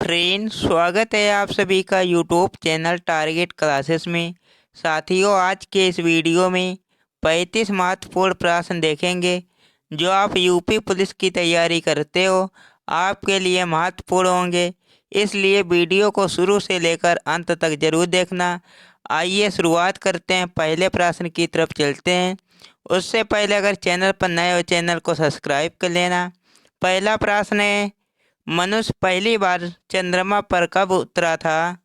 Friend, स्वागत है आप सभी का यूट्यूब चैनल टारगेट क्लासेस में। साथियों, आज के इस वीडियो में 35 महत्वपूर्ण प्रश्न देखेंगे जो आप यूपी पुलिस की तैयारी करते हो आपके लिए महत्वपूर्ण होंगे। इसलिए वीडियो को शुरू से लेकर अंत तक जरूर देखना। आइए शुरुआत करते हैं, पहले प्रश्न की तरफ चलते हैं। उससे पहले अगर चैनल पर नए हो चैनल को सब्सक्राइब कर लेना। पहला प्रश्न है, मनुष्य पहली बार चंद्रमा पर कब उतरा था?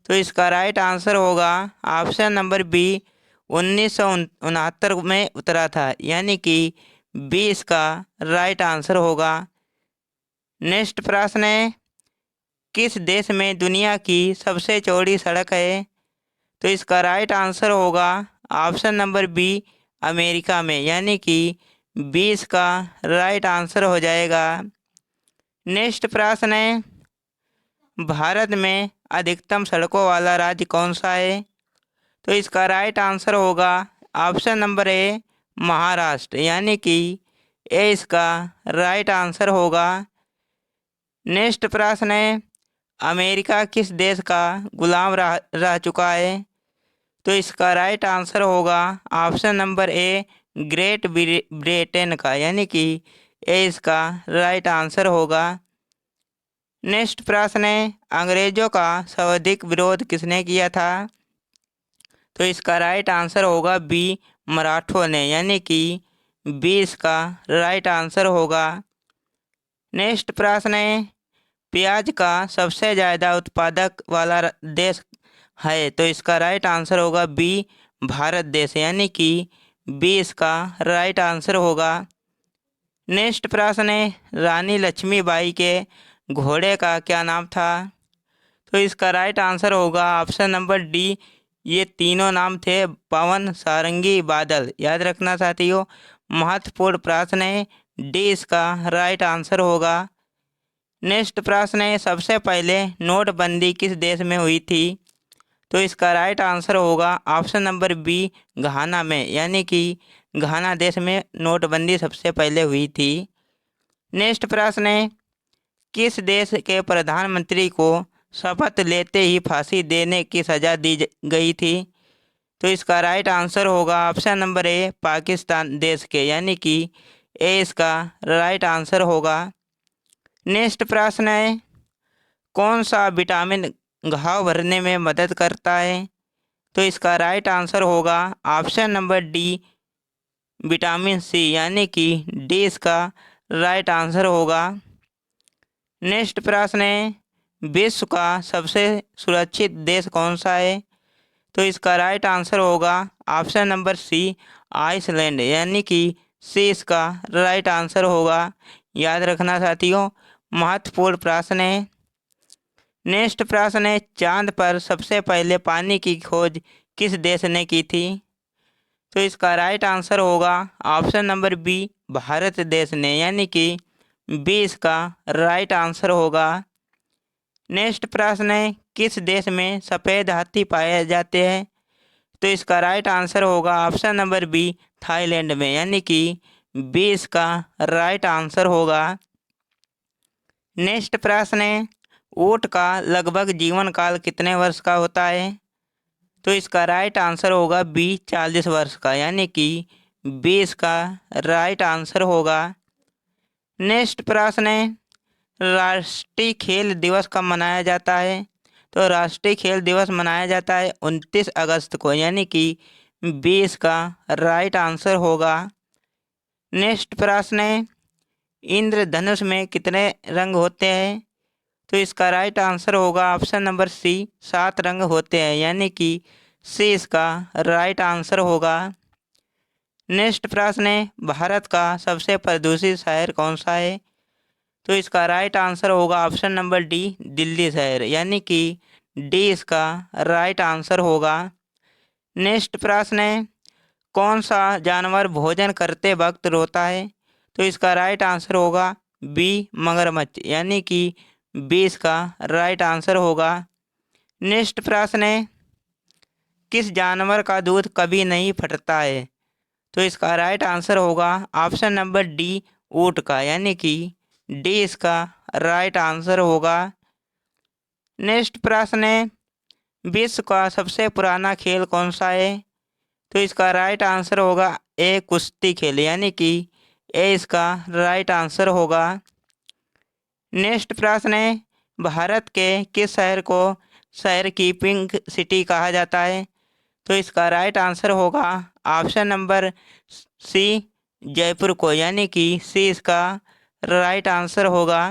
तो इसका राइट आंसर होगा ऑप्शन नंबर बी, 1969 में उतरा था, यानी कि बी इसका राइट आंसर होगा। नेक्स्ट प्रश्न है, किस देश में दुनिया की सबसे चौड़ी सड़क है? तो इसका राइट आंसर होगा ऑप्शन नंबर बी, अमेरिका में, यानी कि बी इसका राइट आंसर हो जाएगा। नेक्स्ट प्रश्न है, भारत में अधिकतम सड़कों वाला राज्य कौन सा है? तो इसका राइट आंसर होगा ऑप्शन नंबर ए, महाराष्ट्र, यानी कि ए इसका राइट आंसर होगा। नेक्स्ट प्रश्न है, अमेरिका किस देश का गुलाम रह चुका है? तो इसका राइट आंसर होगा option number A, great Britain का, यानी कि ए इसका राइट आंसर होगा। नेक्स्ट प्रश्न है, अंग्रेजों का सर्वाधिक विरोध किसने किया था? तो इसका राइट आंसर होगा बी, मराठों ने, यानी कि बी इसका राइट आंसर होगा। नेक्स्ट प्रश्न है, प्याज का सबसे ज़्यादा उत्पादक वाला देश है? तो इसका राइट आंसर होगा बी, भारत देश, यानी कि बी इसका राइट आंसर होगा। नेक्स्ट प्रश्न है, रानी लक्ष्मीबाई के घोड़े का क्या नाम था? तो इसका राइट आंसर होगा ऑप्शन नंबर डी, ये तीनों नाम थे पवन, सारंगी, बादल। याद रखना साथियों, महत्वपूर्ण प्रश्न है, डी इसका राइट आंसर होगा। नेक्स्ट प्रश्न है, सबसे पहले नोटबंदी किस देश में हुई थी? तो इसका राइट आंसर होगा ऑप्शन नंबर बी, घाना में, यानी कि घाना देश में नोटबंदी सबसे पहले हुई थी। नेक्स्ट प्रश्न है, किस देश के प्रधानमंत्री को शपथ लेते ही फांसी देने की सजा दी गई थी? तो इसका राइट आंसर होगा ऑप्शन नंबर ए, पाकिस्तान देश के, यानी कि ए इसका राइट आंसर होगा। नेक्स्ट प्रश्न है, कौन सा विटामिन घाव भरने में मदद करता है? तो इसका राइट आंसर होगा option number D, vitamin C, यानी कि डी इसका राइट आंसर होगा। नेक्स्ट प्रश्न है, विश्व का सबसे सुरक्षित देश कौन सा है? तो इसका राइट आंसर होगा ऑप्शन नंबर सी, आइसलैंड, यानी कि सी इसका राइट आंसर होगा। याद रखना साथियों, महत्वपूर्ण प्रश्न है। नेक्स्ट प्रश्न है, चांद पर सबसे पहले पानी की खोज किस देश ने की थी? तो इसका राइट आंसर होगा ऑप्शन नंबर बी, भारत देश ने, यानी कि बी इसका राइट आंसर होगा। नेक्स्ट प्रश्न है, किस देश में सफ़ेद हाथी पाए जाते हैं? तो इसका राइट आंसर होगा ऑप्शन नंबर बी, थाईलैंड में, यानी कि बी इसका राइट आंसर होगा। नेक्स्ट प्रश्न है, ऊँट का लगभग जीवन काल कितने वर्ष का होता है? तो इसका राइट आंसर होगा बी, 40 वर्ष का, यानी कि बी इसका राइट आंसर होगा। नेक्स्ट प्रश्न है, राष्ट्रीय खेल दिवस कब मनाया जाता है? तो राष्ट्रीय खेल दिवस मनाया जाता है 29 अगस्त को, यानी कि बी इसका राइट आंसर होगा। नेक्स्ट प्रश्न है, इंद्रधनुष में कितने रंग होते हैं? तो इसका राइट आंसर होगा ऑप्शन नंबर सी, 7 रंग होते हैं, यानी कि सी इसका राइट आंसर होगा। नेक्स्ट प्रश्न है, भारत का सबसे प्रदूषित शहर कौन सा है? तो इसका राइट आंसर होगा ऑप्शन नंबर डी, दिल्ली शहर, यानी कि डी इसका राइट आंसर होगा। नेक्स्ट प्रश्न है, कौन सा जानवर भोजन करते वक्त रोता है? तो इसका राइट आंसर होगा बी, मगरमच्छ, यानी कि बी इसका राइट आंसर होगा। नेक्स्ट प्रश्न है, किस जानवर का दूध कभी नहीं फटता है? तो इसका राइट आंसर होगा ऑप्शन नंबर डी, ऊँट का, यानी कि डी इसका राइट आंसर होगा। नेक्स्ट प्रश्न है, विश्व का सबसे पुराना खेल कौन सा है? तो इसका राइट आंसर होगा ए कुश्ती खेल, यानी कि ए इसका राइट आंसर होगा। नेक्स्ट प्रश्न है, भारत के किस शहर को शहर की पिंक सिटी कहा जाता है? तो इसका राइट आंसर होगा ऑप्शन नंबर सी जयपुर को, यानी कि सी इसका राइट आंसर होगा।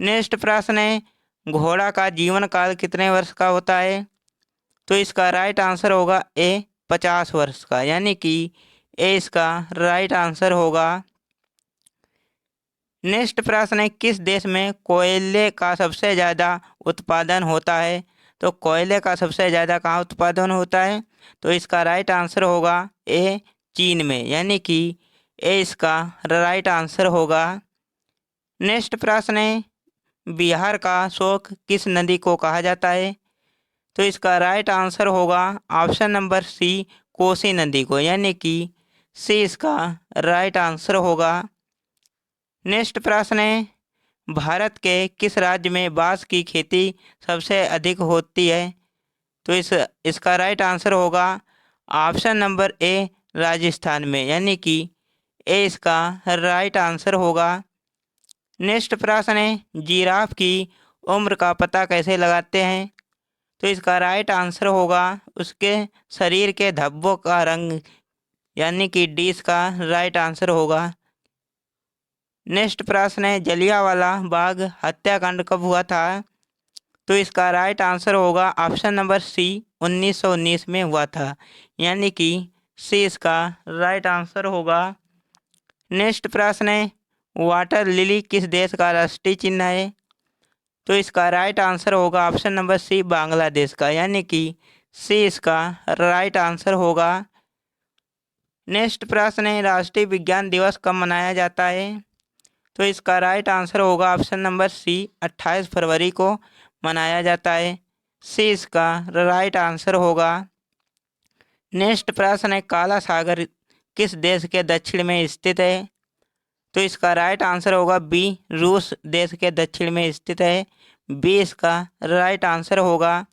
नेक्स्ट प्रश्न है, घोड़ा का जीवन काल कितने वर्ष का होता है? तो इसका राइट आंसर होगा ए 50 वर्ष का, यानी कि ए इसका राइट आंसर होगा। नेक्स्ट प्रश्न है, किस देश में कोयले का सबसे ज़्यादा उत्पादन होता है? तो कोयले का सबसे ज़्यादा कहाँ उत्पादन होता है? तो इसका राइट आंसर होगा ए चीन में, यानी कि ए इसका राइट आंसर होगा। नेक्स्ट प्रश्न है, बिहार का शोक किस नदी को कहा जाता है? तो इसका राइट आंसर होगा ऑप्शन नंबर सी कोसी नदी को, यानी कि सी इसका राइट आंसर होगा। नेक्स्ट प्रश्न है, भारत के किस राज्य में बांस की खेती सबसे अधिक होती है? तो इसका राइट आंसर होगा ऑप्शन नंबर ए राजस्थान में, यानी कि ए इसका राइट आंसर होगा। नेक्स्ट प्रश्न है, जिराफ की उम्र का पता कैसे लगाते हैं? तो इसका राइट आंसर होगा उसके शरीर के धब्बों का रंग, यानी कि डी इसका राइट आंसर होगा। नेक्स्ट प्रश्न है, जलियांवाला बाग हत्याकांड कब हुआ था? तो इसका राइट आंसर होगा ऑप्शन नंबर सी 1919 में हुआ था, यानी कि सी इसका राइट आंसर होगा। नेक्स्ट प्रश्न है, वाटर लिली किस देश का राष्ट्रीय चिन्ह है? तो इसका राइट आंसर होगा ऑप्शन नंबर सी बांग्लादेश का, यानी कि सी इसका राइट आंसर होगा। नेक्स्ट प्रश्न है, राष्ट्रीय विज्ञान दिवस कब मनाया जाता है? तो इसका राइट आंसर होगा ऑप्शन नंबर सी 28 फरवरी को मनाया जाता है, सी इसका राइट आंसर होगा। नेक्स्ट प्रश्न है, काला सागर किस देश के दक्षिण में स्थित है? तो इसका राइट आंसर होगा बी रूस देश के दक्षिण में स्थित है, बी इसका राइट आंसर होगा।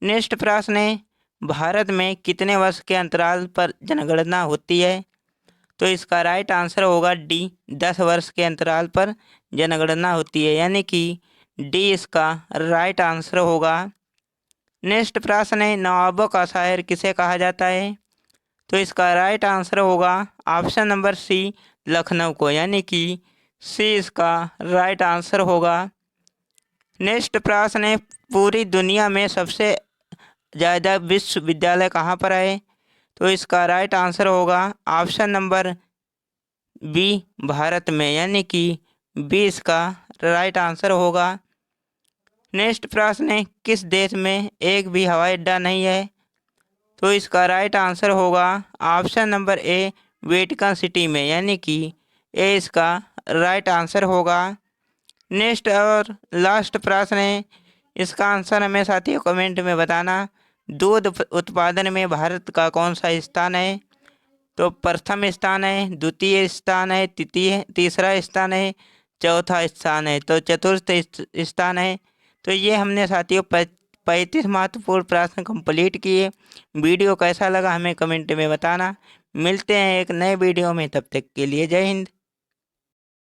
नेक्स्ट प्रश्न है, भारत में कितने वर्ष के अंतराल पर जनगणना होती है? तो इसका राइट आंसर होगा डी 10 वर्ष के अंतराल पर जनगणना होती है, यानी कि डी इसका राइट आंसर होगा। नेक्स्ट प्रश्न है, नवाबों का शहर किसे कहा जाता है? तो इसका राइट आंसर होगा ऑप्शन नंबर सी लखनऊ को, यानी कि सी इसका राइट आंसर होगा। नेक्स्ट प्रश्न है, पूरी दुनिया में सबसे ज़्यादा विश्वविद्यालय कहाँ पर है? तो इसका राइट आंसर होगा ऑप्शन नंबर बी भारत में, यानी कि बी इसका राइट आंसर होगा। नेक्स्ट प्रश्न है, किस देश में एक भी हवाई अड्डा नहीं है? तो इसका राइट आंसर होगा option number A Vatican city में, यानी कि ए इसका राइट आंसर होगा। नेक्स्ट और लास्ट प्रश्न है, इसका आंसर हमें साथियों कमेंट में बताना। दूध उत्पादन में भारत का कौन सा स्थान है? तो प्रथम स्थान है, द्वितीय स्थान है, तीसरा स्थान है, चौथा स्थान है, तो चतुर्थ स्थान है। तो ये हमने साथियों 35 महत्वपूर्ण प्रश्न कंप्लीट किए। वीडियो कैसा लगा हमें कमेंट में बताना। मिलते हैं एक नए वीडियो में, तब तक के लिए जय हिंद।